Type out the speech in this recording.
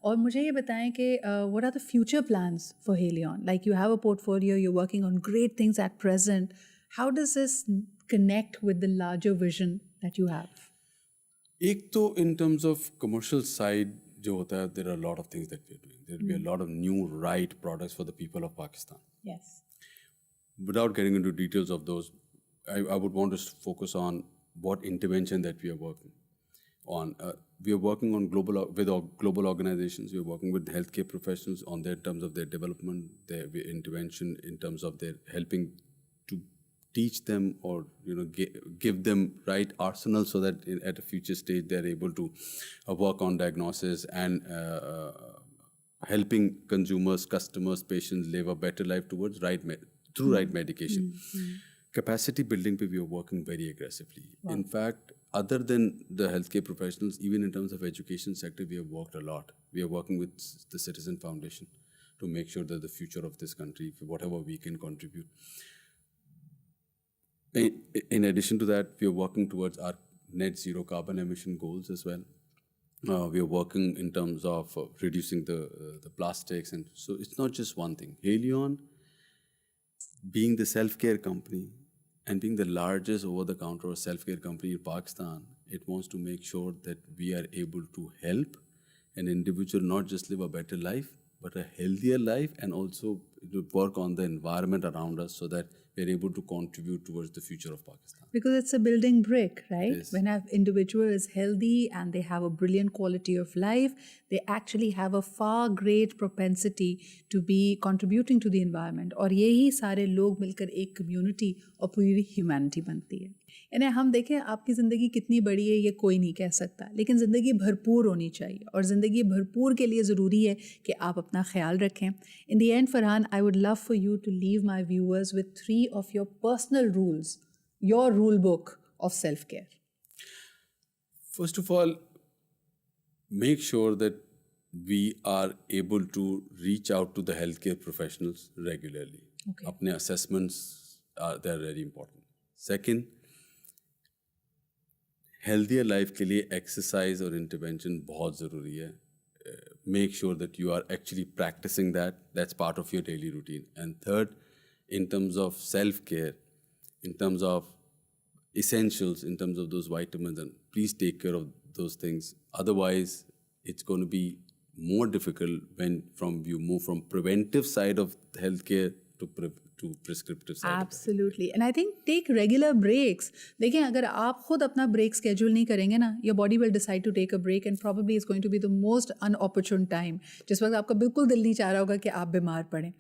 और मुझे ये बताएं कि what are the future plans for Haleon? Like you have a portfolio, you're working on great things at present. How does this connect with the larger vision that you have? एक तो in terms of commercial side जो होता है, there are a lot of things that we are doing. There will be a lot of new right products for the people of Pakistan. Yes. Without getting into details of those, I would want to focus on what intervention that we are working on. We are working on global organizations. We are working with healthcare professionals on their terms of their development, their intervention in terms of their helping to teach them or give them right arsenal so that at a future stage they are able to work on diagnosis and helping consumers, customers, patients live a better life towards through right medication. Capacity building, we are working very aggressively. Wow. In fact, other than the healthcare professionals, even in terms of education sector, we have worked a lot. We are working with the Citizen Foundation to make sure that the future of this country, whatever we can contribute. In addition to that, we are working towards our net zero carbon emission goals as well. We are working in terms of reducing the plastics, and so it's not just one thing. Haleon, being the self-care company and being the largest over-the-counter self-care company in Pakistan, it wants to make sure that we are able to help an individual not just live a better life, but a healthier life, and also work on the environment around us so that we're able to contribute towards the future of Pakistan. Because it's a building brick, right? Yes. When an individual is healthy and they have a brilliant quality of life, they actually have a far great propensity to be contributing to the environment. और यही सारे लोग मिलकर एक community और पूरी humanity बनती है. यानी हम देखें आपकी ज़िंदगी कितनी बड़ी है ये कोई नहीं कह सकता, लेकिन ज़िंदगी भरपूर होनी चाहिए और ज़िंदगी भरपूर के लिए ज़रूरी है कि आप अपना ख्याल रखें. In the end, Farhan, I would love for you to leave my viewers with 3 of your personal rules, your rule book of self-care. First of all, make sure that we are able to reach out to the healthcare professionals regularly. Okay. Apne assessments they're very important. Second, healthier life के लिए exercise और intervention बहुत ज़रूरी है. Make sure that you are actually practicing that. That's part of your daily routine. And third, in terms of self-care, in terms of essentials, in terms of those vitamins, and please take care of those things. Otherwise, it's going to be more difficult when you move from preventive side of healthcare to prescriptive side. Absolutely. And I think take regular breaks. देखिए अगर आप खुद अपना break schedule नहीं करेंगे ना, your body will decide to take a break and probably it's going to be the most unopportune time. जिस वक्त आपका बिल्कुल दिल नहीं चाह रहा होगा कि आप बीमार पड़ें.